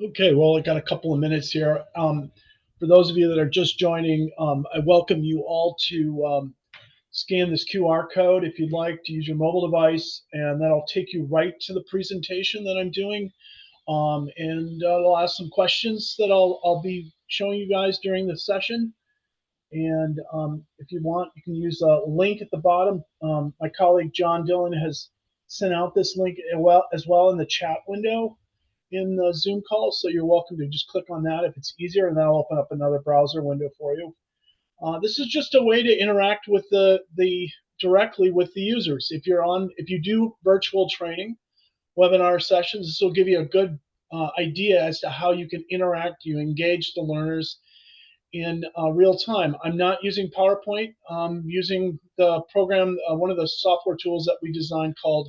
Okay, well, I got a couple of minutes here. For those of you that are just joining, I welcome you all to scan this QR code if you'd like to use your mobile device, and that'll take you right to the presentation that I'm doing. And I'll ask some questions that I'll be showing you guys during the session. And if you want, you can use a link at the bottom. My colleague John Dillon has sent out this link as well in the chat window in the Zoom call, so you're welcome to just click on that if it's easier, and that'll open up another browser window for you. This is just a way to interact with the directly with the users. If you do virtual training webinar sessions, this will give you a good idea as to how you can interact, you engage the learners in real time. I'm not using PowerPoint. I'm using the program, one of the software tools that we designed called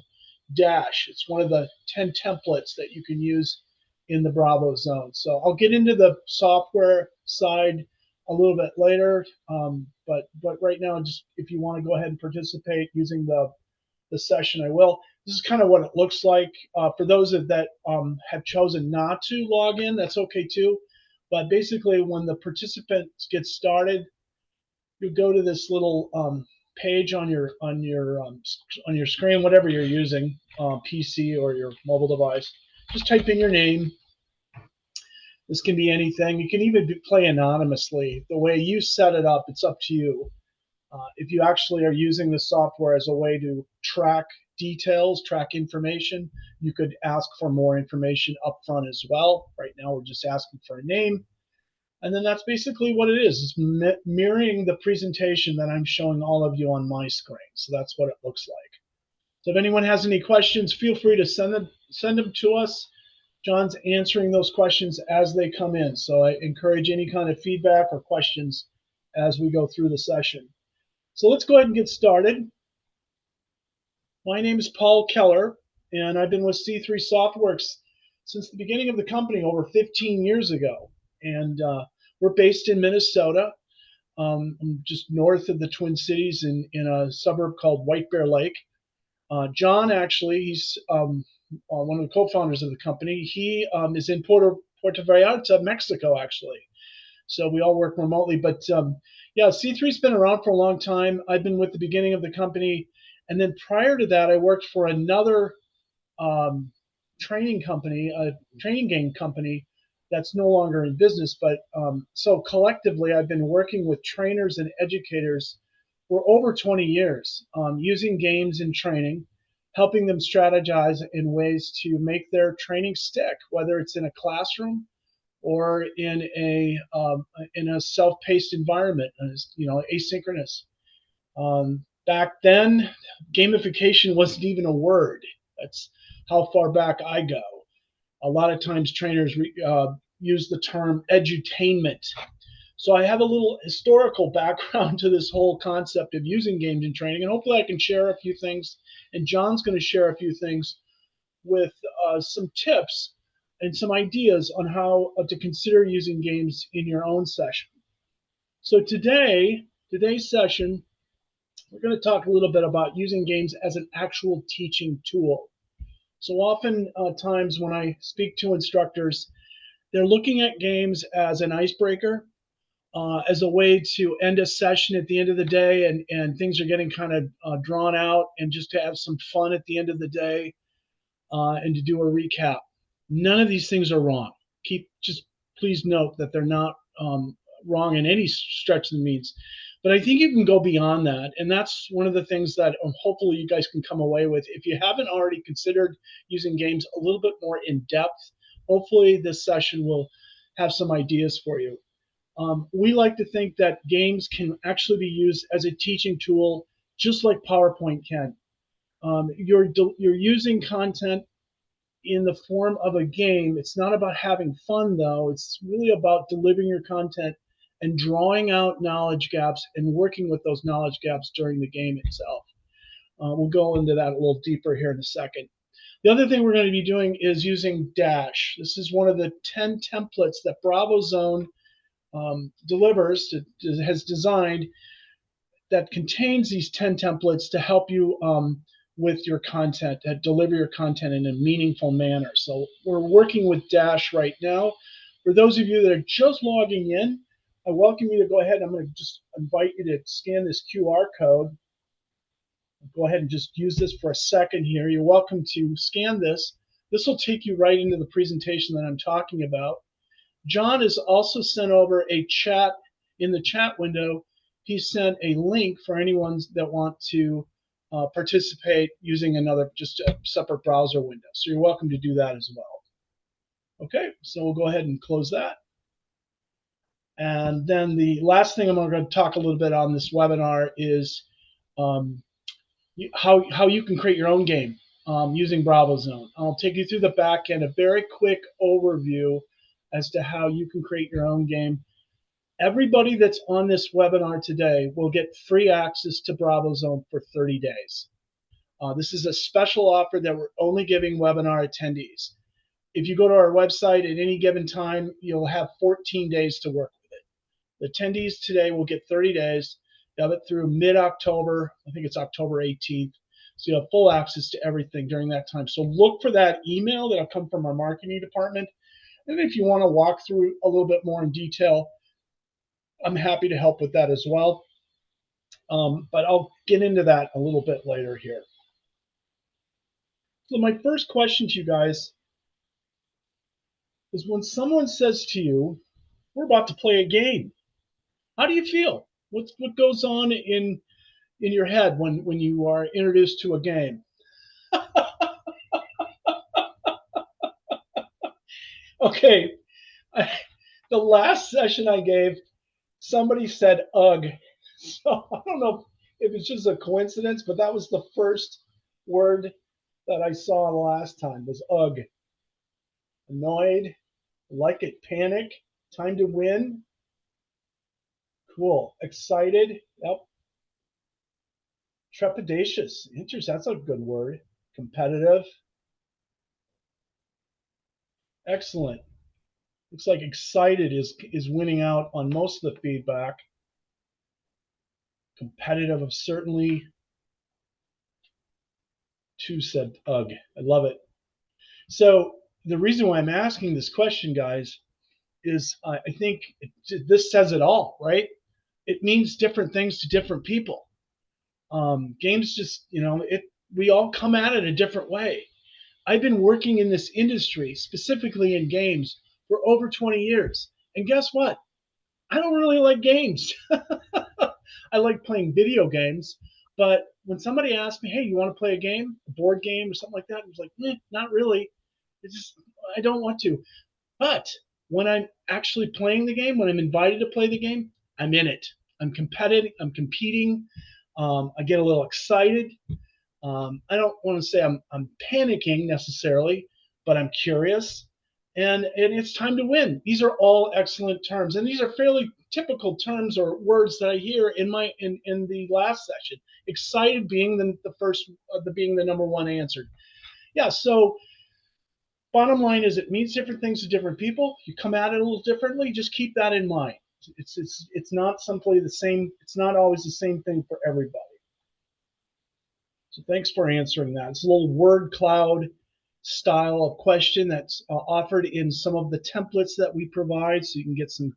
Dash. It's one of the 10 templates that you can use in the Bravo zone. So I'll get into the software side a little bit later, but right now, just if you want to go ahead and participate using the session, I will. This is kind of what it looks like. For those that have chosen not to log in, that's okay too. But basically, when the participants get started, you go to this little page on your screen, whatever you're using, PC or your mobile device. Just type in your name. This can be anything. You can even play anonymously. The way you set it up, it's up to you. If you actually are using the software as a way to track details, track information, you could ask for more information up front as well. Right now, we're just asking for a name. And then that's basically what it is. It's mirroring the presentation that I'm showing all of you on my screen. So that's what it looks like. So if anyone has any questions, feel free to send them to us. John's answering those questions as they come in. So I encourage any kind of feedback or questions as we go through the session. So let's go ahead and get started. My name is Paul Keller, and I've been with C3 SoftWorks since the beginning of the company over 15 years ago. And we're based in Minnesota, just north of the Twin Cities in a suburb called White Bear Lake. John, actually, he's one of the co-founders of the company. He is in Puerto Vallarta, Mexico, actually. So we all work remotely. But yeah, C3's been around for a long time. I've been with the beginning of the company. And then prior to that, I worked for another training game company that's no longer in business. But so collectively, I've been working with trainers and educators for over 20 years, using games in training, helping them strategize in ways to make their training stick, whether it's in a classroom or in a self-paced environment, asynchronous. Back then, gamification wasn't even a word. That's how far back I go. A lot of times trainers use the term edutainment. So I have a little historical background to this whole concept of using games in training, and hopefully I can share a few things. And John's going to share a few things with some tips and some ideas on how to consider using games in your own session. So today's session, we're going to talk a little bit about using games as an actual teaching tool. So often times when I speak to instructors, they're looking at games as an icebreaker, as a way to end a session at the end of the day, and things are getting kind of drawn out, and just to have some fun at the end of the day, and to do a recap. None of these things are wrong. Just please note that they're not wrong in any stretch of the means. But I think you can go beyond that, and that's one of the things that hopefully you guys can come away with. If you haven't already considered using games a little bit more in depth, hopefully this session will have some ideas for you. We like to think that games can actually be used as a teaching tool, just like PowerPoint can. You're using content in the form of a game. It's not about having fun, though. It's really about delivering your content and drawing out knowledge gaps and working with those knowledge gaps during the game itself. We'll go into that a little deeper here in a second. The other thing we're going to be doing is using Dash. This is one of the 10 templates that Bravo Zone has designed, that contains these 10 templates to help you with your content, to deliver your content in a meaningful manner. So we're working with Dash right now. For those of you that are just logging in, I welcome you to go ahead. I'm going to just invite you to scan this QR code. Go ahead and just use this for a second here. You're welcome to scan this. This will take you right into the presentation that I'm talking about. John has also sent over a chat in the chat window. He sent a link for anyone that want to participate using just a separate browser window. So you're welcome to do that as well. Okay, so we'll go ahead and close that. And then the last thing I'm going to talk a little bit on this webinar is how you can create your own game using BravoZone. I'll take you through the back end, a very quick overview as to how you can create your own game. Everybody that's on this webinar today will get free access to BravoZone for 30 days. This is a special offer that we're only giving webinar attendees. If you go to our website at any given time, you'll have 14 days to work with it. The attendees today will get 30 days. You have it through mid-October. I think it's October 18th. So you have full access to everything during that time. So look for that email that'll come from our marketing department. And if you want to walk through a little bit more in detail, I'm happy to help with that as well. But I'll get into that a little bit later here. So my first question to you guys is, when someone says to you, we're about to play a game, how do you feel? What goes on in your head when you are introduced to a game? Okay, the last session I gave, somebody said ugh. So I don't know if it's just a coincidence, but that was the first word that I saw the last time was ugh. Annoyed, like it, panic, time to win. Cool. Excited. Yep. Trepidatious. Interesting. That's a good word. Competitive. Excellent. Looks like excited is winning out on most of the feedback. Competitive of certainly. Two said ugh. I love it. So the reason why I'm asking this question, guys, is I think this says it all, right? It means different things to different people. Games just, we all come at it a different way. I've been working in this industry, specifically in games, for over 20 years. And guess what? I don't really like games. I like playing video games. But when somebody asks me, hey, you want to play a game, a board game or something like that? I was like, not really. I don't want to. But when I'm actually playing the game, when I'm invited to play the game, I'm in it. I'm competitive. I'm competing. I get a little excited. I don't want to say I'm panicking necessarily, but I'm curious, and it's time to win. These are all excellent terms, and these are fairly typical terms or words that I hear in the last session. Excited being the first, being the number one answered. Yeah. So bottom line is, it means different things to different people. You come at it a little differently. Just keep that in mind. It's not simply the same. It's not always the same thing for everybody. So thanks for answering that. It's a little word cloud style of question that's offered in some of the templates that we provide, so you can get some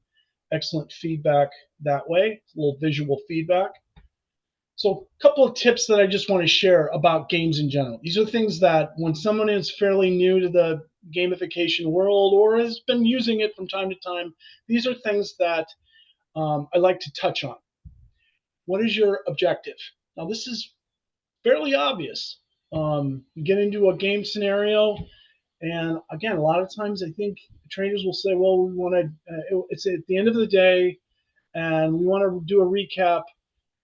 excellent feedback that way. It's a little visual feedback. So a couple of tips that I just want to share about games in general. These are things that when someone is fairly new to the gamification world or has been using it from time to time, these are things that I like to touch on. What is your objective? Now, this is fairly obvious. You get into a game scenario, and again, a lot of times I think trainers will say, well, we want to, it's at the end of the day, and we want to do a recap,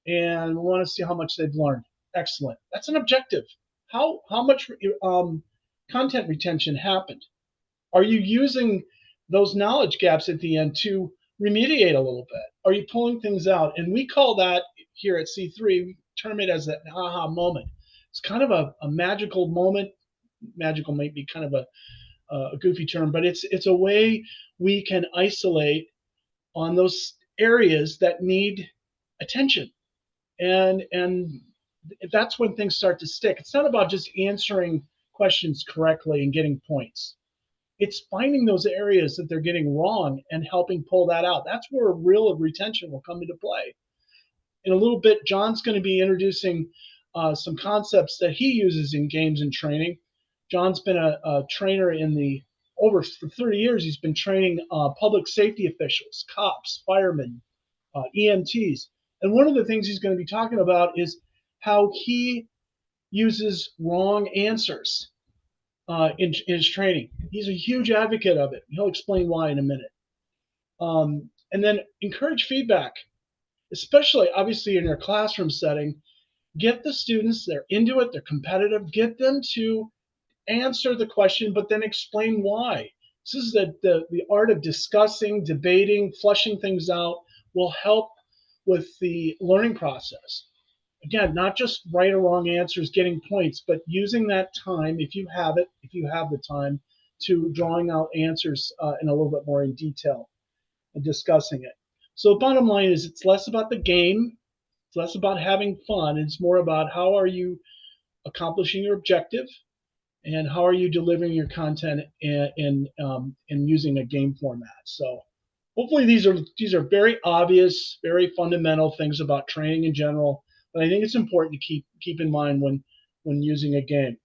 and we want to see how much they've learned. Excellent. That's an objective. How much content retention happened? Are you using those knowledge gaps at the end to remediate a little bit? Are you pulling things out? And we call that here at C3, we term it as an aha moment. It's kind of a magical moment. Magical might be kind of a goofy term, but it's a way we can isolate on those areas that need attention. And that's when things start to stick. It's not about just answering questions correctly and getting points. It's finding those areas that they're getting wrong and helping pull that out. That's where real retention will come into play. In a little bit, John's going to be introducing some concepts that he uses in games and training. John's been a trainer in the over for 30 years. He's been training public safety officials, cops, firemen, EMTs. And one of the things he's going to be talking about is how he uses wrong answers in his training. He's a huge advocate of it. He'll explain why in a minute. And then encourage feedback, especially obviously in your classroom setting. Get the students, they're into it, they're competitive, get them to answer the question, but then explain why. This is the art of discussing, debating, flushing things out will help with the learning process. Again, not just right or wrong answers, getting points, but using that time, if you have it, if you have the time, to drawing out answers in a little bit more in detail and discussing it. So the bottom line is it's less about the game, it's less about having fun, it's more about how are you accomplishing your objective and how are you delivering your content in using a game format. So hopefully these are very obvious, very fundamental things about training in general, but I think it's important to keep in mind when using a game.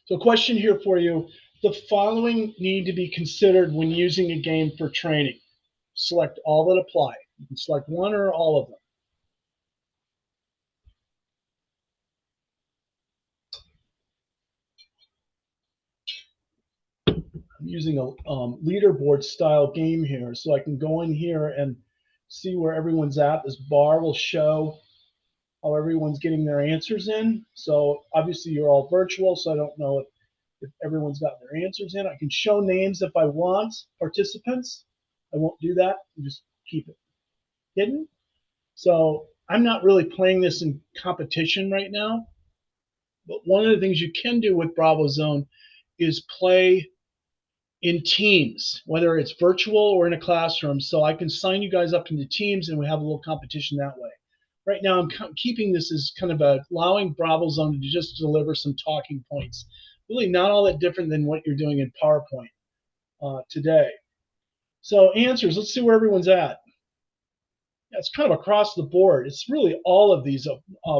So a question here for you. The following need to be considered when using a game for training. Select all that apply. You can select one or all of them. I'm using a leaderboard style game here, so I can go in here and see where everyone's at. This bar will show how everyone's getting their answers in. So obviously you're all virtual, so I don't know if everyone's got their answers in. I can show names if I want, participants. I won't do that. I just keep it hidden. So I'm not really playing this in competition right now. But one of the things you can do with Bravo Zone is play in teams, whether it's virtual or in a classroom. So I can sign you guys up into teams and we have a little competition that way. Right now, I'm keeping this as kind of allowing Bravo Zone to just deliver some talking points. Really not all that different than what you're doing in PowerPoint today. So answers, let's see where everyone's at. Yeah, it's kind of across the board. It's really all of these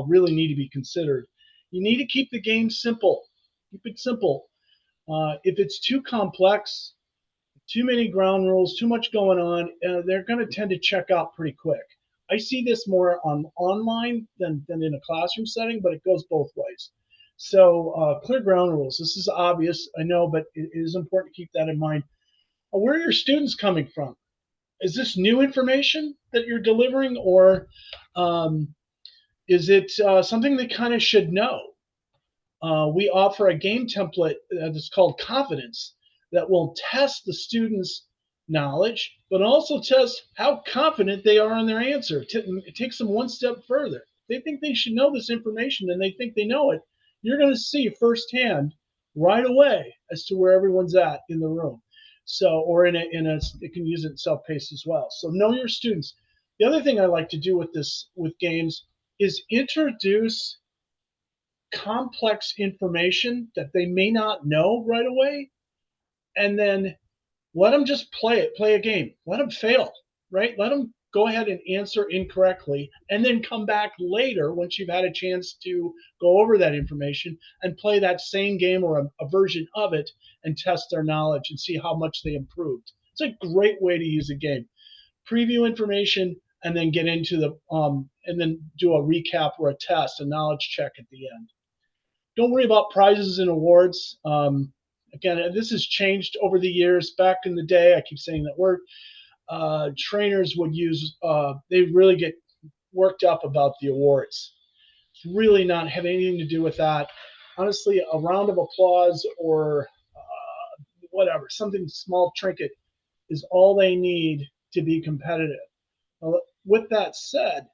really need to be considered. You need to keep the game simple. Keep it simple. If it's too complex, too many ground rules, too much going on, they're going to tend to check out pretty quick. I see this more on online than in a classroom setting, but it goes both ways. So clear ground rules. This is obvious, I know, but it is important to keep that in mind. Where are your students coming from? Is this new information that you're delivering, or is it something they kind of should know? We offer a game template that's called Confidence that will test the students' knowledge, but also test how confident they are in their answer. It takes them one step further. They think they should know this information and they think they know it. You're going to see firsthand right away as to where everyone's at in the room. So, or it can use it self-paced as well. So know your students. The other thing I like to do with games is introduce complex information that they may not know right away, and then let them just play a game. Let them fail, right? Let them go ahead and answer incorrectly, and then come back later once you've had a chance to go over that information and play that same game or a version of it and test their knowledge and see how much they improved. It's a great way to use a game. Preview information and then get into and then do a recap or a test, a knowledge check at the end. Don't worry about prizes and awards. Again, this has changed over the years. Back in the day, I keep saying that word, trainers would use, they really get worked up about the awards. It's really not have anything to do with that. Honestly, a round of applause or whatever, something small trinket is all they need to be competitive. With that said,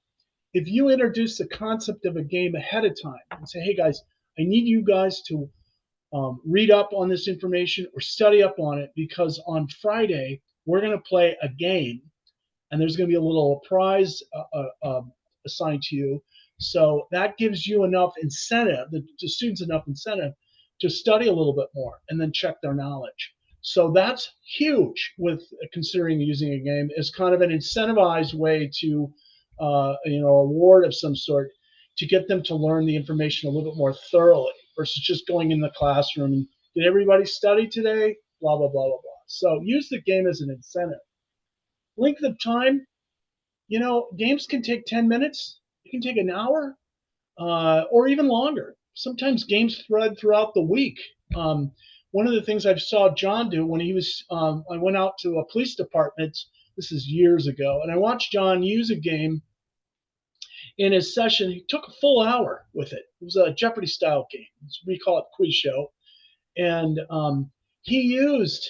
if you introduce the concept of a game ahead of time and say, hey guys, I need you guys to read up on this information or study up on it, because on Friday we're going to play a game and there's going to be a little prize assigned to you. So that gives you enough incentive, the students enough incentive to study a little bit more and then check their knowledge. So that's huge with considering using a game as kind of an incentivized way to, award of some sort to get them to learn the information a little bit more thoroughly versus just going in the classroom and did everybody study today? Blah, blah, blah, blah, blah. So use the game as an incentive. Length of time, games can take 10 minutes. It can take an hour or even longer. Sometimes games thread throughout the week. One of the things I saw John do when he was, I went out to a police department, this is years ago, and I watched John use a game in his session. He took a full hour with it. It was a Jeopardy style game. We call it quiz show. And he used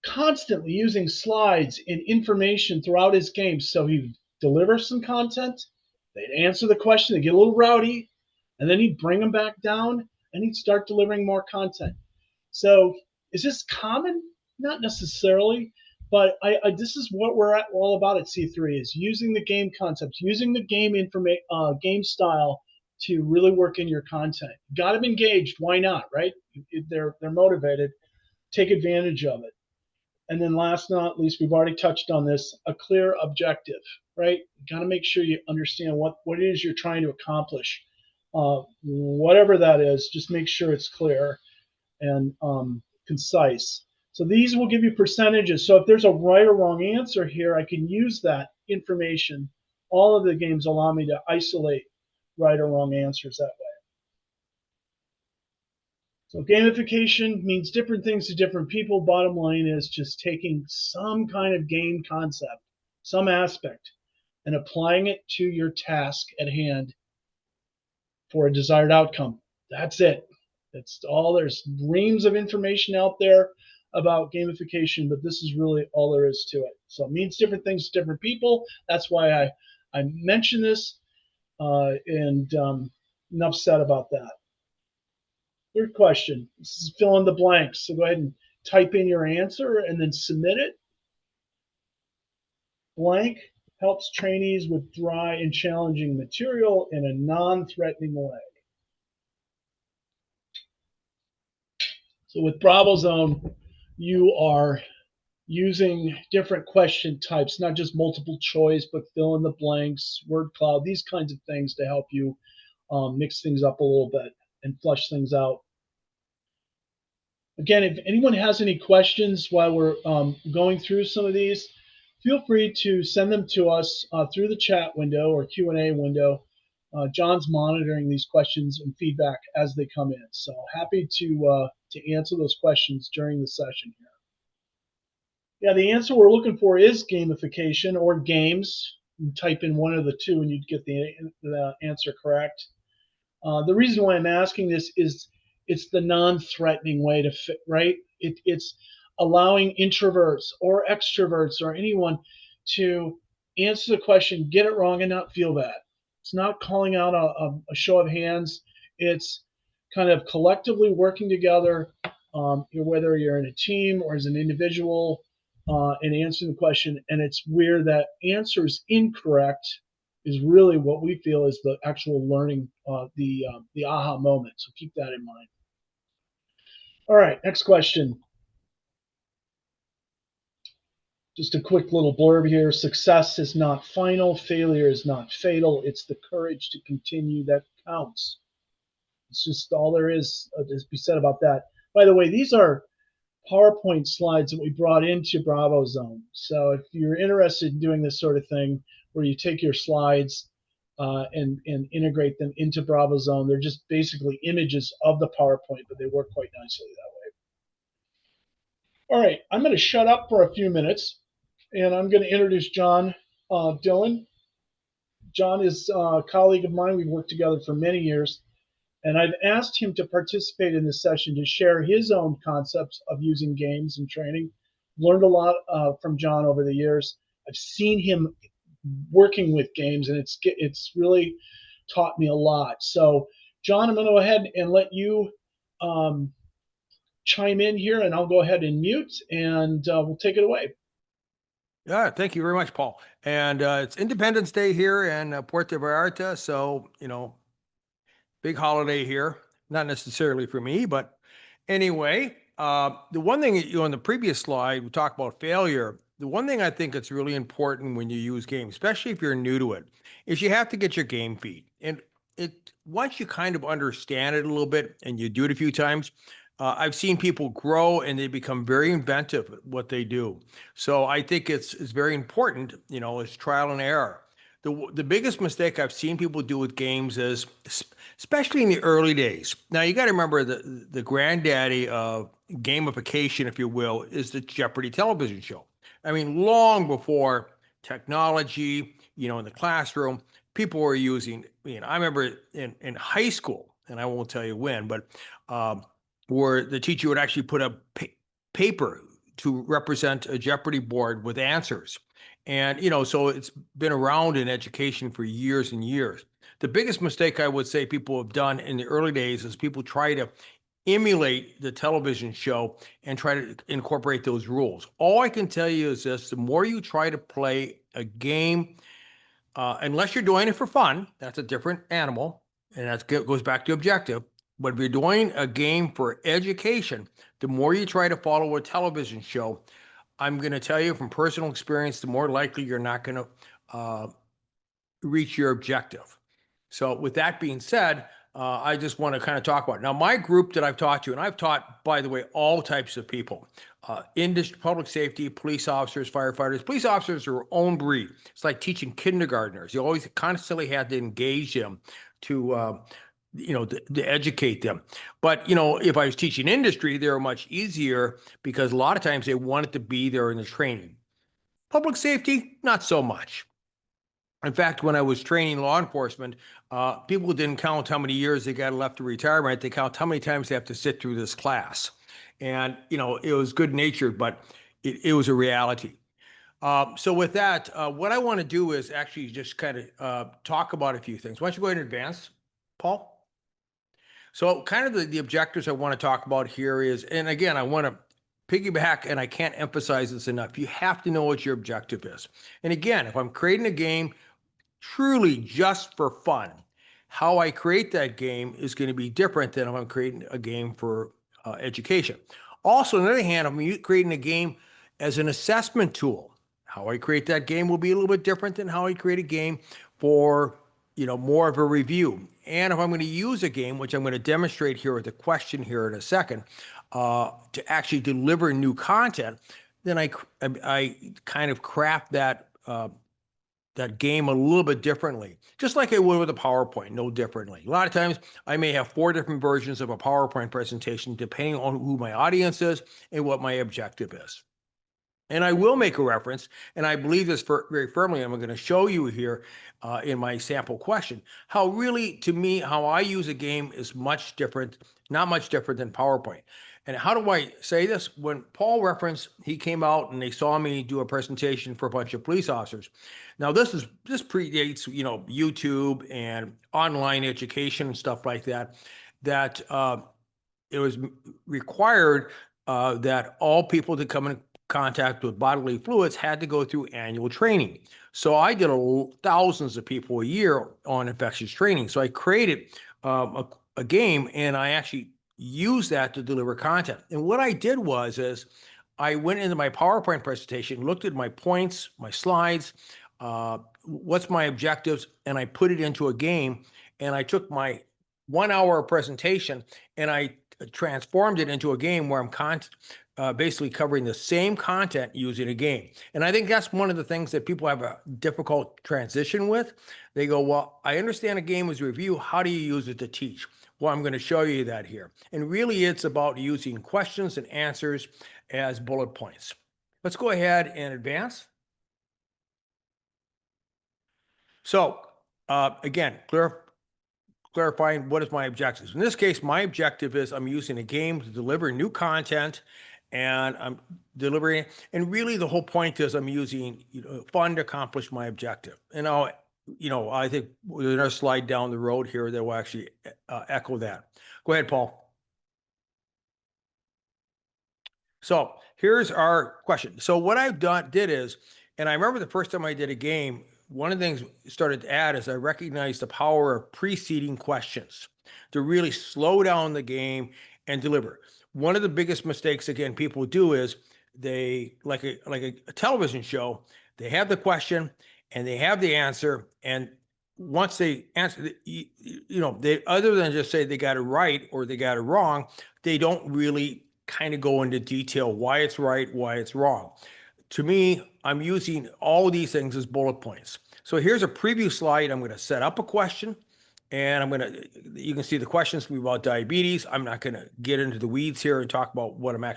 constantly using slides and information throughout his game. So he'd deliver some content, they'd answer the question, they'd get a little rowdy, and then he'd bring them back down and he'd start delivering more content. So is this common? Not necessarily, but this is what we're all about at C3 is using the game concepts, using the game game style to really work in your content. Got them engaged. Why not, right? They're motivated. Take advantage of it. And then last but not least, we've already touched on this, a clear objective, right? You got to make sure you understand what it is you're trying to accomplish. Whatever that is, just make sure it's clear and concise. So these will give you percentages. So if there's a right or wrong answer here, I can use that information. All of the games allow me to isolate right or wrong answers that way. So gamification means different things to different people. Bottom line is just taking some kind of game concept, some aspect, and applying it to your task at hand for a desired outcome. That's it. That's all. There's reams of information out there about gamification, but this is really all there is to it. So it means different things to different people. That's why I mention this, and enough said about that. Third question. This is fill in the blanks. So go ahead and type in your answer and then submit it. Blank helps trainees with dry and challenging material in a non-threatening way. So with BravoZone, you are using different question types, not just multiple choice, but fill in the blanks, word cloud, these kinds of things to help you mix things up a little bit and flush things out. Again, if anyone has any questions while we're going through some of these, feel free to send them to us through the chat window or Q&A window. John's monitoring these questions and feedback as they come in. So happy to answer those questions during the session here. Yeah, the answer we're looking for is gamification or games. You type in one of the two and you'd get the answer correct. The reason why I'm asking this is it's the non-threatening way to fit, right? It's allowing introverts or extroverts or anyone to answer the question, get it wrong, and not feel bad. It's not calling out a show of hands. It's kind of collectively working together, whether you're in a team or as an individual, and answering the question. And it's where that answer is incorrect is really what we feel is the actual learning, the aha moment. So keep that in mind. All right, next question. Just a quick little blurb here. Success is not final. Failure is not fatal. It's the courage to continue that counts. It's just all there is to be said about that. By the way, these are PowerPoint slides that we brought into BravoZone. So if you're interested in doing this sort of thing, where you take your slides and integrate them into BravoZone, they're just basically images of the PowerPoint, but they work quite nicely that way. All right, I'm going to shut up for a few minutes, and I'm going to introduce John Dillon. John is a colleague of mine. We've worked together for many years. And I've asked him to participate in this session to share his own concepts of using games and training. Learned a lot from John over the years. I've seen him working with games, and it's really taught me a lot. So, John, I'm going to go ahead and let you chime in here, and I'll go ahead and mute, and we'll take it away. Yeah, thank you very much, Paul. And it's Independence Day here in Puerto Vallarta, so big holiday here. Not necessarily for me, but anyway, the one thing on the previous slide we talked about failure. The one thing I think that's really important when you use games, especially if you're new to it, is you have to get your game feet. And it once you kind of understand it a little bit and you do it a few times, I've seen people grow and they become very inventive at what they do. So I think it's very important. It's trial and error. The biggest mistake I've seen people do with games is, especially in the early days. Now you got to remember the granddaddy of gamification, if you will, is the Jeopardy television show. I mean, long before technology, in the classroom, people were using. I remember in high school, and I won't tell you when, but where the teacher would actually put up paper to represent a Jeopardy board with answers. And, so it's been around in education for years and years. The biggest mistake I would say people have done in the early days is people try to emulate the television show and try to incorporate those rules. All I can tell you is this: the more you try to play a game, unless you're doing it for fun, that's a different animal, and that goes back to objective. But if you're doing a game for education, the more you try to follow a television show, I'm going to tell you from personal experience, the more likely you're not going to reach your objective. So with that being said, I just want to kind of talk about it. Now, my group that I've taught to, and I've taught, by the way, all types of people, industry, public safety, police officers, firefighters. Police officers are their own breed. It's like teaching kindergartners. You always constantly had to engage them to to educate them. But, if I was teaching industry, they were much easier because a lot of times they wanted to be there in the training. Public safety, not so much. In fact, when I was training law enforcement, people didn't count how many years they got left to retirement. They count how many times they have to sit through this class. And, it was good natured, but it was a reality. So with that, what I want to do is actually just kind of talk about a few things. Why don't you go ahead and advance, Paul? So kind of the objectives I want to talk about here is, and again, I want to piggyback, and I can't emphasize this enough. You have to know what your objective is. And again, if I'm creating a game truly just for fun, how I create that game is going to be different than if I'm creating a game for education. Also, on the other hand, if I'm creating a game as an assessment tool, how I create that game will be a little bit different than how I create a game for more of a review. And if I'm going to use a game, which I'm going to demonstrate here with a question here in a second, to actually deliver new content, then I kind of craft that game a little bit differently, just like I would with a PowerPoint, no differently. A lot of times I may have 4 different versions of a PowerPoint presentation, depending on who my audience is and what my objective is. And I will make a reference, and I believe this very firmly. I'm going to show you here in my sample question how really, to me, how I use a game is much different, not much different than PowerPoint. And how do I say this? When Paul referenced, he came out and they saw me do a presentation for a bunch of police officers. Now this predates YouTube and online education and stuff like that. That it was required that all people that come in contact with bodily fluids had to go through annual training. So I did thousands of people a year on infectious training. So I created a game, and I actually used that to deliver content. And what I did is I went into my PowerPoint presentation, looked at my points, my slides, what's my objectives, and I put it into a game. And I took my 1 hour presentation and I transformed it into a game where I'm basically covering the same content using a game. And I think that's one of the things that people have a difficult transition with. They go, well, I understand a game is review. How do you use it to teach? Well, I'm going to show you that here. And really, it's about using questions and answers as bullet points. Let's go ahead and advance. So again, clarifying what is my objectives. In this case, my objective is I'm using a game to deliver new content, and I'm delivering. And really, the whole point is I'm using fun to accomplish my objective. And I think there's another slide down the road here that will actually echo that. Go ahead, Paul. So here's our question. So what I've did is And I remember the first time I did a game, one of the things I started to add is I recognized the power of preceding questions to really slow down the game and deliver. One of the biggest mistakes, again, people do is they like a television show, they have the question and they have the answer. And once they answer, they, other than just say they got it right or they got it wrong, they don't really kind of go into detail why it's right, why it's wrong. To me, I'm using all these things as bullet points. So here's a preview slide. I'm going to set up a question and you can see the questions can be about diabetes. I'm not going to get into the weeds here and talk about what I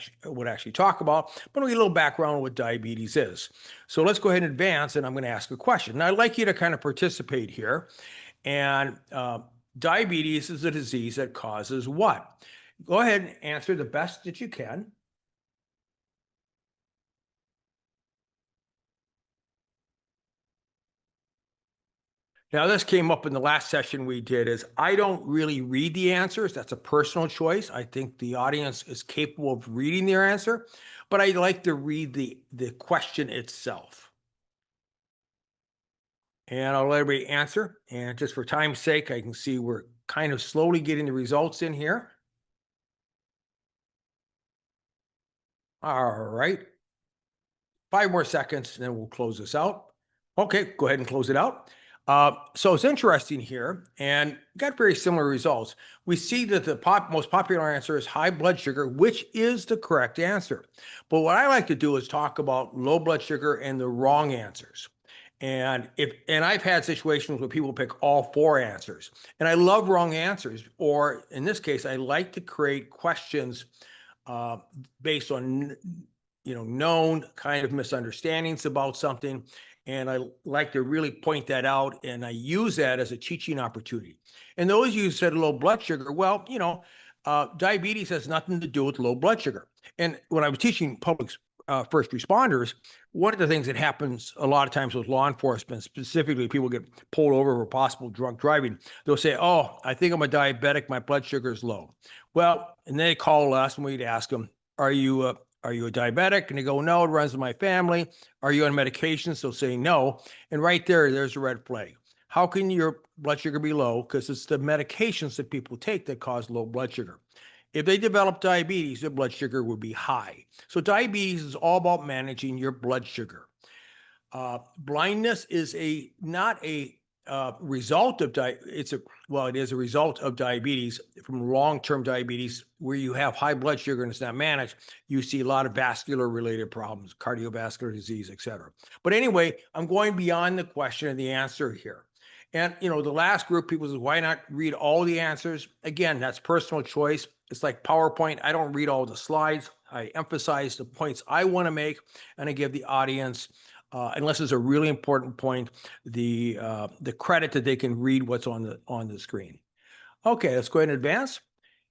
actually talk about, but I'll get a little background on what diabetes is. So let's go ahead and advance, and I'm going to ask a question. Now, I'd like you to kind of participate here. And diabetes is a disease that causes what? Go ahead and answer the best that you can. Now, this came up in the last session we did is I don't really read the answers. That's a personal choice. I think the audience is capable of reading their answer, but I like to read the question itself. And I'll let everybody answer. And just for time's sake, I can see we're kind of slowly getting the results in here. All right. 5 more seconds, and then we'll close this out. Okay, go ahead and close it out. So it's interesting here, and got very similar results. We see that the most popular answer is high blood sugar, which is the correct answer. But what I like to do is talk about low blood sugar and the wrong answers. And I've had situations where people pick all 4 answers, and I love wrong answers. Or in this case, I like to create questions based on known kind of misunderstandings about something. And I like to really point that out. And I use that as a teaching opportunity. And those of you who said low blood sugar, well, diabetes has nothing to do with low blood sugar. And when I was teaching public first responders, one of the things that happens a lot of times with law enforcement, specifically people get pulled over for possible drunk driving, they'll say, oh, I think I'm a diabetic, my blood sugar is low. Well, and they call us and we'd ask them, are you a diabetic? And they go, no, it runs in my family. Are you on medications? They'll say no. And right there's a red flag. How can your blood sugar be low? Because it's the medications that people take that cause low blood sugar. If they develop diabetes, their blood sugar would be high. So diabetes is all about managing your blood sugar. Blindness is not a result of it is a result of diabetes, from long-term diabetes, where you have high blood sugar and it's not managed. You see a lot of vascular related problems, cardiovascular disease, etc. But anyway, I'm going beyond the question and the answer here. And the last group, people say, why not read all the answers? Again, that's personal choice. It's like PowerPoint. I don't read all the slides. I emphasize the points I want to make, and I give the audience, unless it's a really important point, the credit that they can read what's on the screen. Okay, let's go ahead and advance.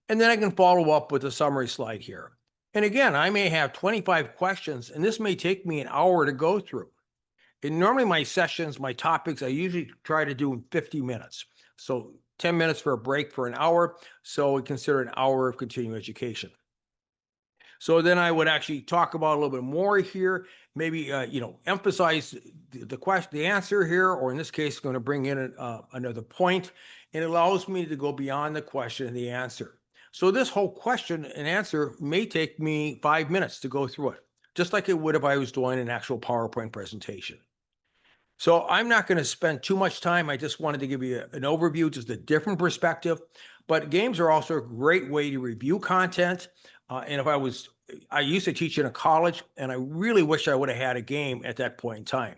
And then I can follow up with a summary slide here. And again, I may have 25 questions, and this may take me an hour to go through. And normally my sessions, my topics, I usually try to do in 50 minutes. So 10 minutes for a break for an hour. So we consider an hour of continuing education. So then I would actually talk about a little bit more here, maybe, emphasize the question, the answer here, or in this case, going to bring in another point, and it allows me to go beyond the question and the answer. So this whole question and answer may take me 5 minutes to go through it, just like it would if I was doing an actual PowerPoint presentation. So I'm not going to spend too much time. I just wanted to give you an overview, just a different perspective. But games are also a great way to review content. And I used to teach in a college, and I really wish I would have had a game at that point in time.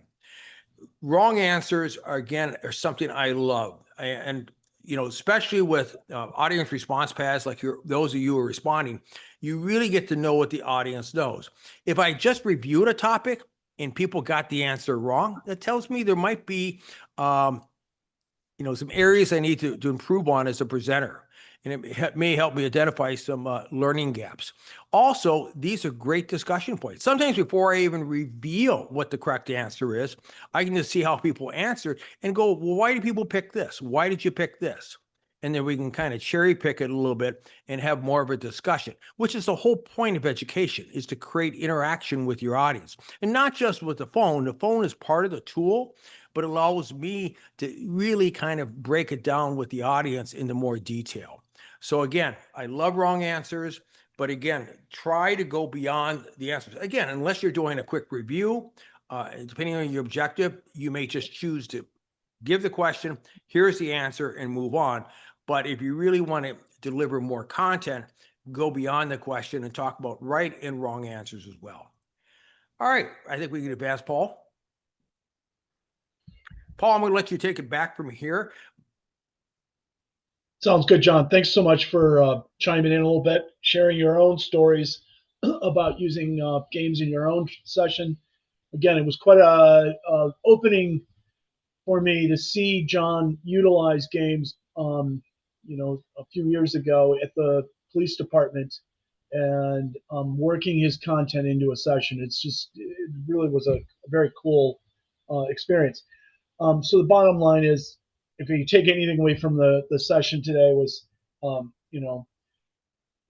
Wrong answers are something I love. And especially with audience response pads, like those of you who are responding, you really get to know what the audience knows. If I just reviewed a topic and people got the answer wrong, that tells me there might be, some areas I need to improve on as a presenter. And it may help me identify some learning gaps. Also, these are great discussion points. Sometimes before I even reveal what the correct answer is, I can just see how people answered and go, well, why do people pick this? Why did you pick this? and then we can kind of cherry pick it a little bit and have more of a discussion, which is the whole point of education, is to create interaction with your audience, and not just with the phone. The phone is part of the tool, but it allows me to really kind of break it down with the audience into more detail. So again, I love wrong answers, but again, try to go beyond the answers. Again, unless you're doing a quick review, depending on your objective, you may just choose to give the question, here's the answer, and move on. But if you really want to deliver more content, go beyond the question and talk about right and wrong answers as well. All right, I think we can advance, Paul. Paul, I'm going to let you take it back from here. Sounds good, John. Thanks so much for chiming in a little bit, sharing your own stories about using games in your own session. Again, it was quite a opening for me to see John utilize games, a few years ago at the police department, and working his content into a session. It really was a very cool experience. So the bottom line is, if you take anything away from the session today, was,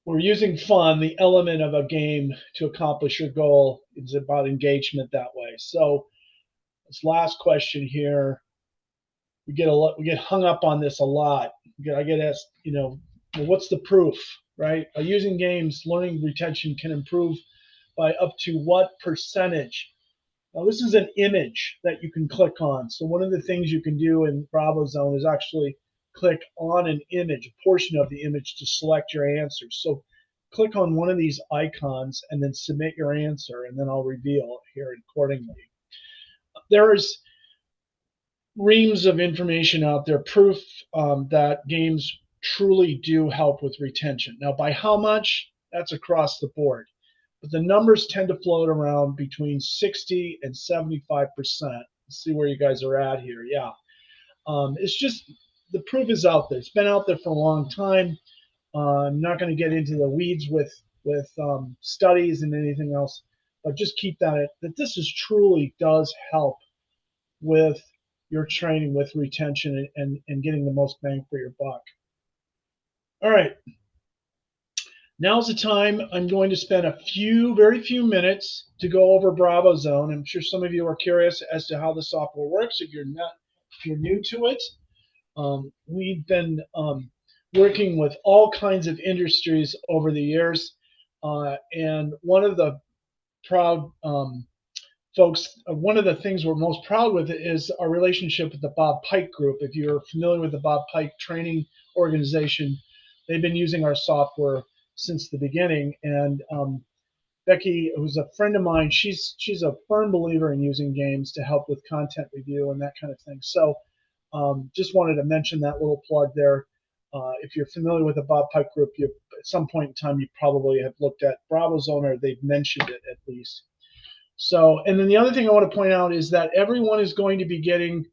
we're using fun, the element of a game, to accomplish your goal. It's about engagement that way. So this last question here, we get hung up on this a lot. I get asked, well, what's the proof, right? By using games, learning retention can improve by up to what percentage? Now, this is an image that you can click on. So one of the things you can do in Bravo Zone is actually click on an image, a portion of the image, to select your answers. So click on one of these icons and then submit your answer, and then I'll reveal here accordingly. There's reams of information out there, proof that games truly do help with retention. Now, by how much? That's across the board. But the numbers tend to float around between 60 and 75%. Let's see where you guys are at here. Yeah. It's just, the proof is out there. It's been out there for a long time. I'm not going to get into the weeds with studies and anything else, but just keep that this is truly does help with your training, with retention, and getting the most bang for your buck. All right. Now's the time. I'm going to spend very few minutes to go over Bravo Zone. I'm sure some of you are curious as to how the software works. If you're new to it, we've been working with all kinds of industries over the years, and one of the proud folks, one of the things we're most proud with is our relationship with the Bob Pike Group. If you're familiar with the Bob Pike training organization, they've been using our software since the beginning. And Becky, who's a friend of mine, she's a firm believer in using games to help with content review and that kind of thing. So just wanted to mention that little plug there. If you're familiar with the Bob Pike Group, at some point in time, you probably have looked at Bravo Zone, or they've mentioned it at least. So, and then the other thing I want to point out is that everyone is going to be getting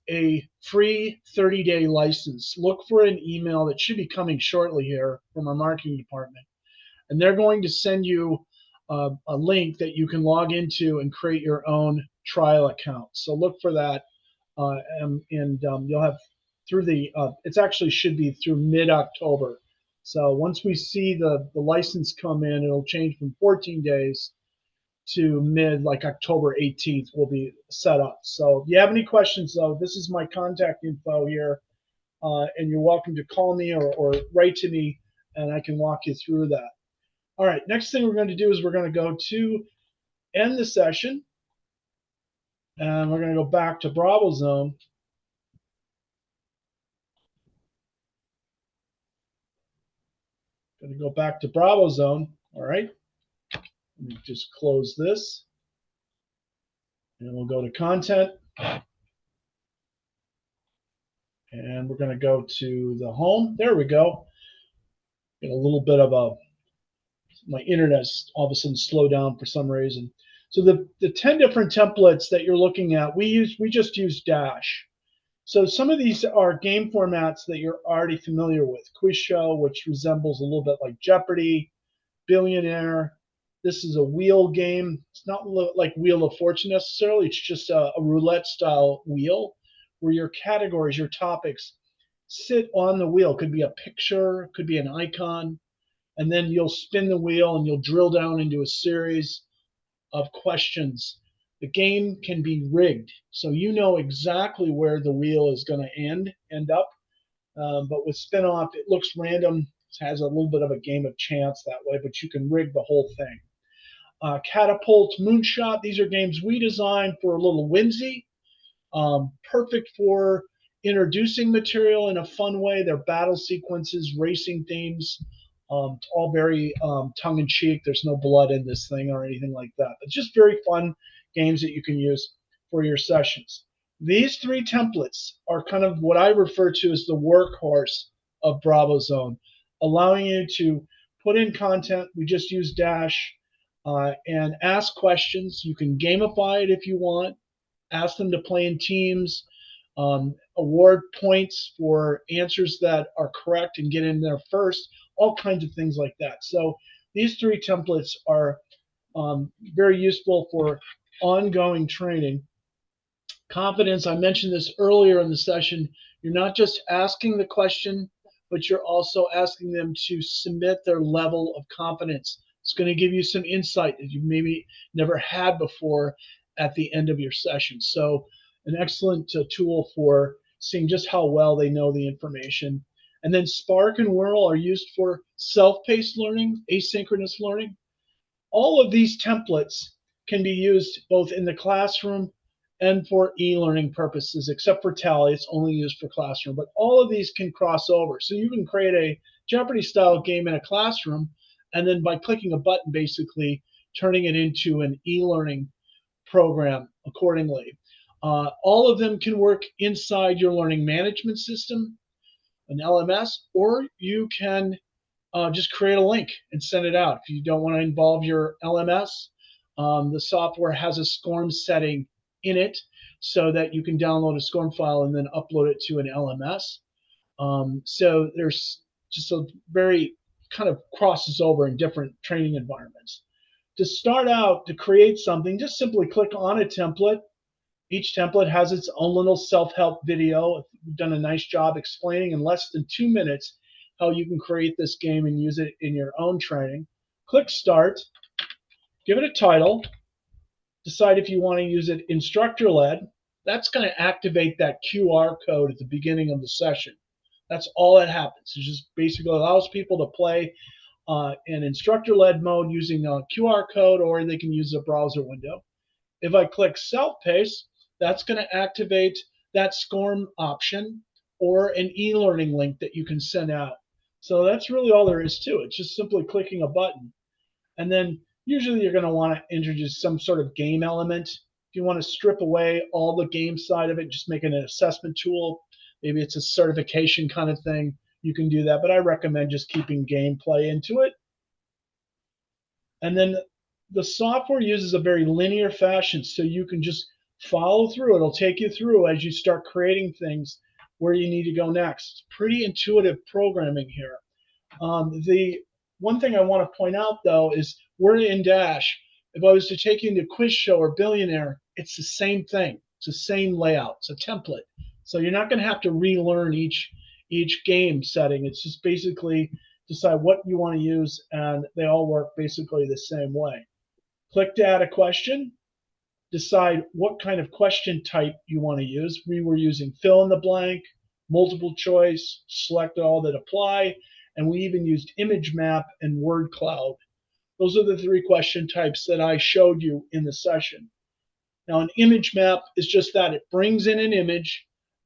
a free 30-day license. Look for an email that should be coming shortly here from our marketing department. And they're going to send you a link that you can log into and create your own trial account. So look for that. And you'll have through it actually should be through mid-October. So once we see the license come in, it'll change from 14 days to like October 18th will be set up. So if you have any questions, though, this is my contact info here, and you're welcome to call me or write to me, and I can walk you through that. All right, next thing we're going to do is we're going to go to end the session, and we're going to go back to Bravo Zone. Going to go back to Bravo Zone. All right. Let me just close this. And we'll go to content. And we're going to go to the home. There we go. Get a little bit of my internet's all of a sudden slowed down for some reason. So the 10 different templates that you're looking at, we just use Dash. So some of these are game formats that you're already familiar with. Quiz show, which resembles a little bit like Jeopardy, Billionaire. This is a wheel game. It's not like Wheel of Fortune necessarily. It's just a roulette style wheel where your categories, your topics sit on the wheel. Could be a picture, could be an icon, and then you'll spin the wheel and you'll drill down into a series of questions. The game can be rigged, so you know exactly where the wheel is going to end up. But with spin off, it looks random. It has a little bit of a game of chance that way, but you can rig the whole thing. Catapult, Moonshot, these are games we designed for a little whimsy, perfect for introducing material in a fun way. They're battle sequences, racing themes, all very tongue in cheek. There's no blood in this thing or anything like that. It's just very fun games that you can use for your sessions. These three templates are kind of what I refer to as the workhorse of Bravo Zone, allowing you to put in content. We just use Dash and ask questions. You can gamify it if you want, ask them to play in teams, award points for answers that are correct and get in there first, all kinds of things like that. So these three templates are very useful for ongoing training. Confidence, I mentioned this earlier in the session. You're not just asking the question, but you're also asking them to submit their level of confidence. It's going to give you some insight that you maybe never had before at the end of your session. So an excellent tool for seeing just how well they know the information. And then Spark and Whirl are used for self-paced learning, asynchronous learning. All of these templates can be used both in the classroom and for e-learning purposes, except for Tally, it's only used for classroom. But all of these can cross over. So you can create a Jeopardy-style game in a classroom, and then by clicking a button, basically turning it into an e-learning program accordingly. All of them can work inside your learning management system, an LMS, or you can just create a link and send it out. If you don't want to involve your LMS, the software has a SCORM setting in it so that you can download a SCORM file and then upload it to an LMS. So there's just a very kind of crosses over in different training environments. To start out, to create something, just simply click on a template. Each template has its own little self-help video. We've done a nice job explaining in less than 2 minutes how you can create this game and use it in your own training. Click Start, give it a title, decide if you want to use it instructor-led. That's going to activate that QR code at the beginning of the session. That's all that happens. It just basically allows people to play in instructor-led mode using a QR code, or they can use a browser window. If I click self-pace, that's going to activate that SCORM option or an e-learning link that you can send out. So that's really all there is to it. It's just simply clicking a button. And then usually you're going to want to introduce some sort of game element. If you want to strip away all the game side of it, just make it an assessment tool. Maybe it's a certification kind of thing. You can do that, but I recommend just keeping gameplay into it. And then the software uses a very linear fashion, so you can just follow through. It'll take you through as you start creating things where you need to go next. Pretty intuitive programming here. The one thing I want to point out, though, is we're in Dash. If I was to take you into Quiz Show or Billionaire, it's the same thing. It's the same layout. It's a template. So you're not going to have to relearn each game setting. It's just basically decide what you want to use, and they all work basically the same way. Click to add a question. Decide what kind of question type you want to use. We were using fill in the blank, multiple choice, select all that apply, and we even used image map and word cloud. Those are the three question types that I showed you in the session. Now, an image map is just that. It brings in an image,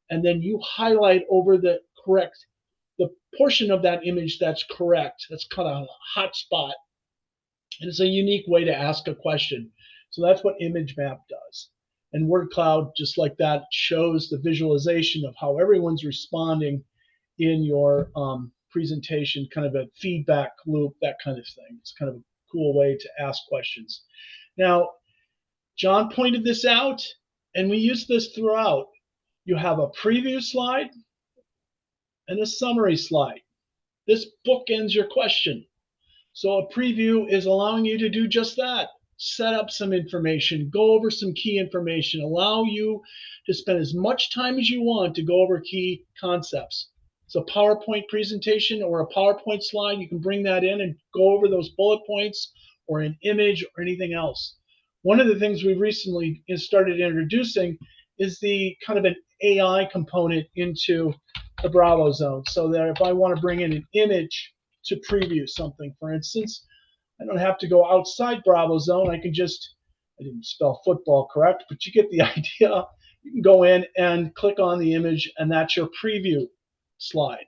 and then you highlight over the portion of that image that's correct. That's kind of a hot spot. And it's a unique way to ask a question. So that's what image map does. And word cloud, just like that, shows the visualization of how everyone's responding in your presentation, kind of a feedback loop, that kind of thing. It's kind of a cool way to ask questions. Now, John pointed this out, and we use this throughout. You have a preview slide and a summary slide. This bookends your question. So a preview is allowing you to do just that. Set up some information, go over some key information, allow you to spend as much time as you want to go over key concepts. it's a PowerPoint presentation or a PowerPoint slide, you can bring that in and go over those bullet points or an image or anything else. One of the things we recently started introducing is the kind of an AI component into the Bravo Zone, so that if I want to bring in an image to preview something, for instance, I don't have to go outside Bravo Zone. I can just, I didn't spell football correct, but you get the idea. You can go in and click on the image, and that's your preview slide.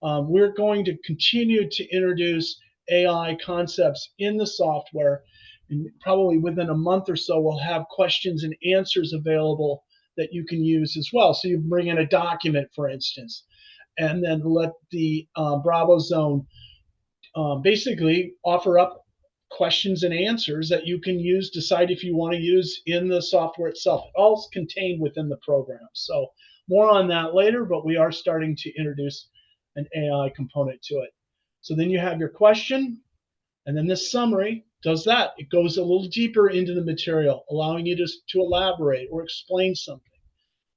We're going to continue to introduce AI concepts in the software, and probably within a month or so, we'll have questions and answers available that you can use as well. So you bring in a document, for instance, and then let the Bravo Zone basically offer up questions and answers that you can use, decide if you want to use in the software itself. All contained within the program. So more on that later, but we are starting to introduce an AI component to it. So then you have your question, and then this summary does that. It goes a little deeper into the material, allowing you to elaborate or explain something.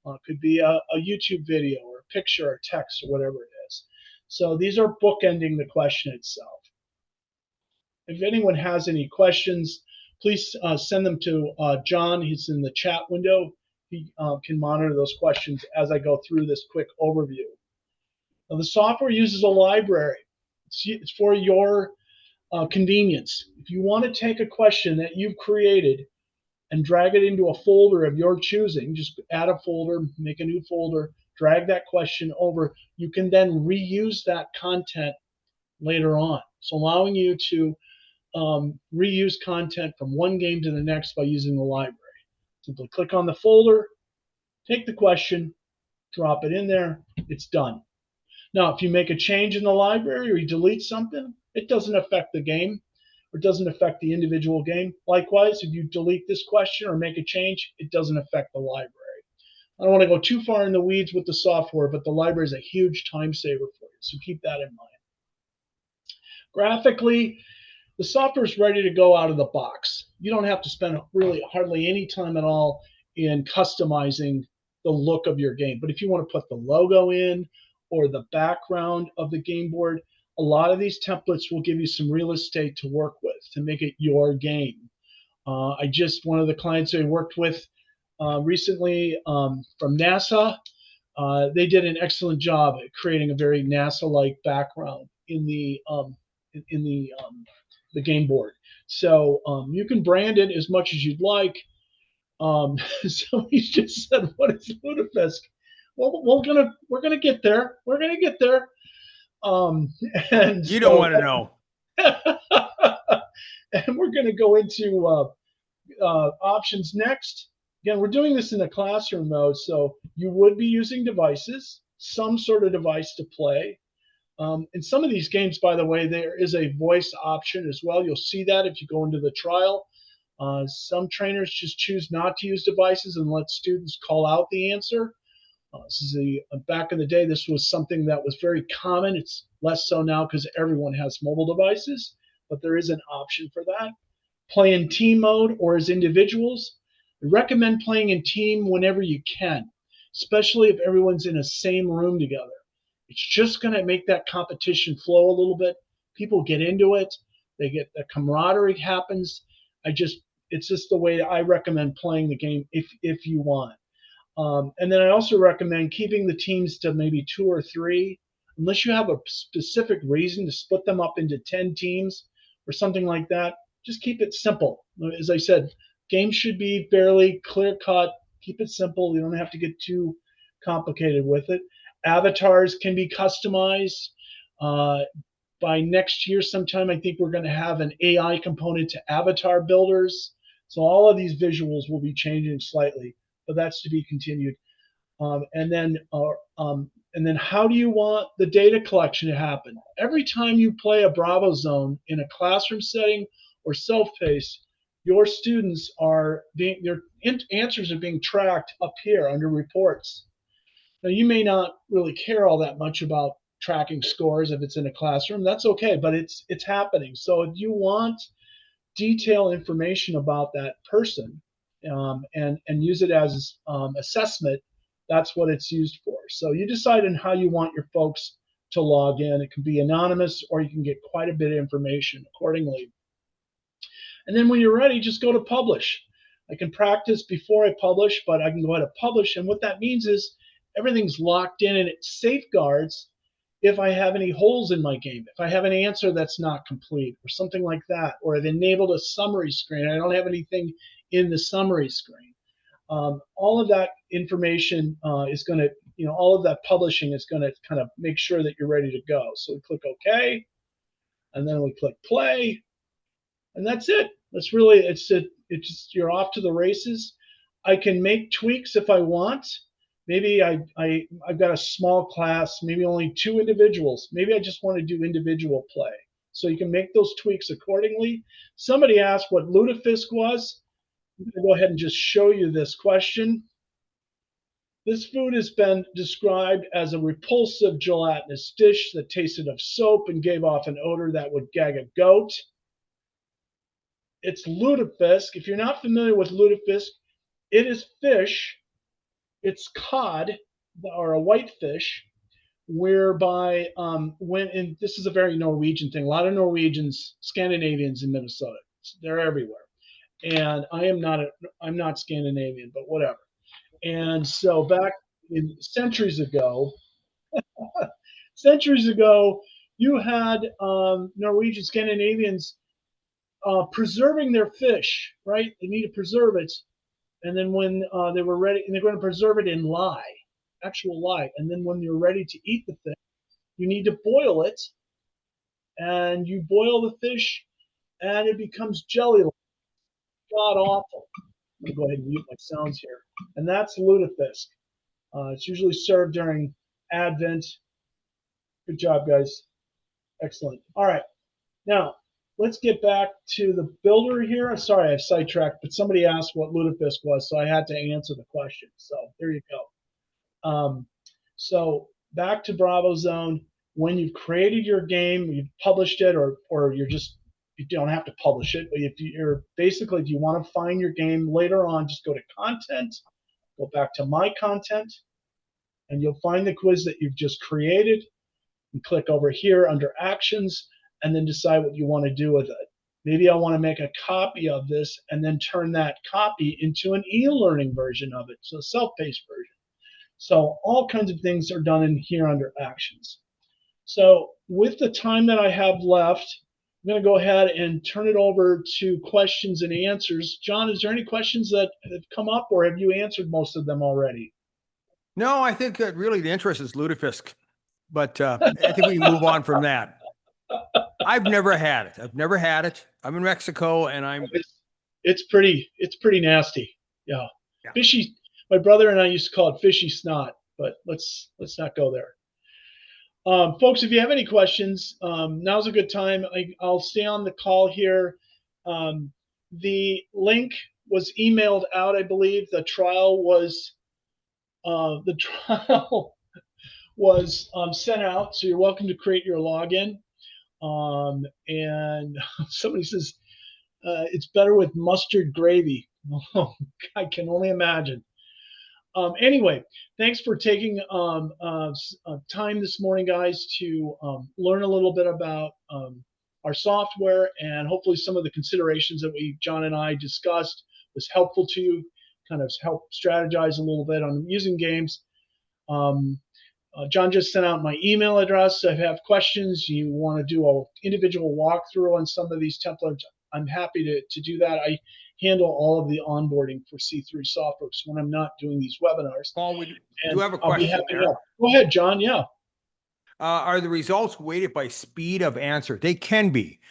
It could be a YouTube video or a picture or text or whatever it is. So these are bookending the question itself. If anyone has any questions, please send them to John. He's in the chat window. He can monitor those questions as I go through this quick overview. Now, the software uses a library. It's for your convenience. If you want to take a question that you've created and drag it into a folder of your choosing, just add a folder, make a new folder, drag that question over. You can then reuse that content later on. So allowing you to reuse content from one game to the next by using the library. Simply click on the folder, take the question, drop it in there, it's done. Now, if you make a change in the library or you delete something, it doesn't affect the game or doesn't affect the individual game. Likewise, if you delete this question or make a change, it doesn't affect the library. I don't want to go too far in the weeds with the software, but the library is a huge time saver for you, so keep that in mind. Graphically, the software is ready to go out of the box. You don't have to spend really hardly any time at all in customizing the look of your game. But if you want to put the logo in or the background of the game board, a lot of these templates will give you some real estate to work with to make it your game. One of the clients I worked with recently from NASA, they did an excellent job at creating a very NASA-like background in the game board. So you can brand it as much as you'd like. Somebody just said, "What is Ludafisk?" Well, we're gonna get there. We're gonna get there. And you don't want to know. And we're gonna go into options next. Again, we're doing this in a classroom mode, so you would be using devices, some sort of device to play. In some of these games, by the way, there is a voice option as well. You'll see that if you go into the trial. Some trainers just choose not to use devices and let students call out the answer. Back in the day, this was something that was very common. It's less so now because everyone has mobile devices, but there is an option for that. Play in team mode or as individuals. I recommend playing in team whenever you can, especially if everyone's in the same room together. It's just going to make that competition flow a little bit. People get into it. They get the camaraderie happens. It's just the way I recommend playing the game if you want. And then I also recommend keeping the teams to maybe 2 or 3, unless you have a specific reason to split them up into 10 teams or something like that. Just keep it simple. As I said, games should be fairly clear cut. Keep it simple. You don't have to get too complicated with it. Avatars can be customized. By next year sometime, I think we're going to have an AI component to avatar builders. So all of these visuals will be changing slightly, but that's to be continued. And then how do you want the data collection to happen? Every time you play a Bravo Zone in a classroom setting or self-paced, your students their answers are being tracked up here under reports. Now, you may not really care all that much about tracking scores if it's in a classroom. That's okay, but it's happening. So if you want detailed information about that person and use it as assessment, that's what it's used for. So you decide on how you want your folks to log in. It can be anonymous, or you can get quite a bit of information accordingly. And then when you're ready, just go to publish. I can practice before I publish, but I can go ahead and publish. And what that means is everything's locked in and it safeguards if I have any holes in my game, if I have an answer that's not complete or something like that, or I've enabled a summary screen, I don't have anything in the summary screen. All of that information is going to, all of that publishing is going to kind of make sure that you're ready to go. So we click OK, and then we click play, and that's it. That's really, it's just, you're off to the races. I can make tweaks if I want. Maybe I've got a small class, maybe only 2 individuals. Maybe I just want to do individual play. So you can make those tweaks accordingly. Somebody asked what lutefisk was. I'm going to go ahead and just show you this question. This food has been described as a repulsive gelatinous dish that tasted of soap and gave off an odor that would gag a goat. It's lutefisk. If you're not familiar with lutefisk, it is fish. It's cod, or a white fish, whereby and this is a very Norwegian thing. A lot of Norwegians, Scandinavians in Minnesota, they're everywhere. And I'm not Scandinavian, but whatever. And so back in centuries ago, you had Norwegian Scandinavians preserving their fish, right? They need to preserve it. And then when they were ready, and they're going to preserve it in lye, actual lye. And then when you're ready to eat the fish, you need to boil it. And you boil the fish, and it becomes jelly. God awful. I'm going to go ahead and mute my sounds here. And that's lutefisk. It's usually served during Advent. Good job, guys. Excellent. All right. Now, let's get back to the builder here. Sorry, I've sidetracked, but somebody asked what lutefisk was, so I had to answer the question. So there you go. So back to Bravo Zone. When you've created your game, you've published it, or you don't have to publish it, but if you want to find your game later on, just go to content, go back to my content, and you'll find the quiz that you've just created. And click over here under actions, and then decide what you want to do with it. Maybe I want to make a copy of this and then turn that copy into an e-learning version of it, so a self-paced version. So all kinds of things are done in here under actions. So with the time that I have left, I'm going to go ahead and turn it over to questions and answers. John, is there any questions that have come up, or have you answered most of them already? No, I think that really the interest is lutefisk, but I think we can move on from that. I've never had it. I'm in Mexico, and it's pretty nasty. Yeah. Fishy. My brother and I used to call it fishy snot, but let's not go there. Folks, if you have any questions, now's a good time. I'll stay on the call here. The link was emailed out, I believe. The trial was sent out, so you're welcome to create your login. And somebody says it's better with mustard gravy. Oh, I can only imagine. Anyway, thanks for taking time this morning, guys, to learn a little bit about our software, and hopefully some of the considerations that John and I discussed was helpful to you, kind of help strategize a little bit on using games. John just sent out my email address. If you have questions, you want to do an individual walkthrough on some of these templates, I'm happy to do that. I handle all of the onboarding for C3 SoftWorks when I'm not doing these webinars. Paul, we do have a question there. Go ahead, John. Yeah. Are the results weighted by speed of answer? They can be.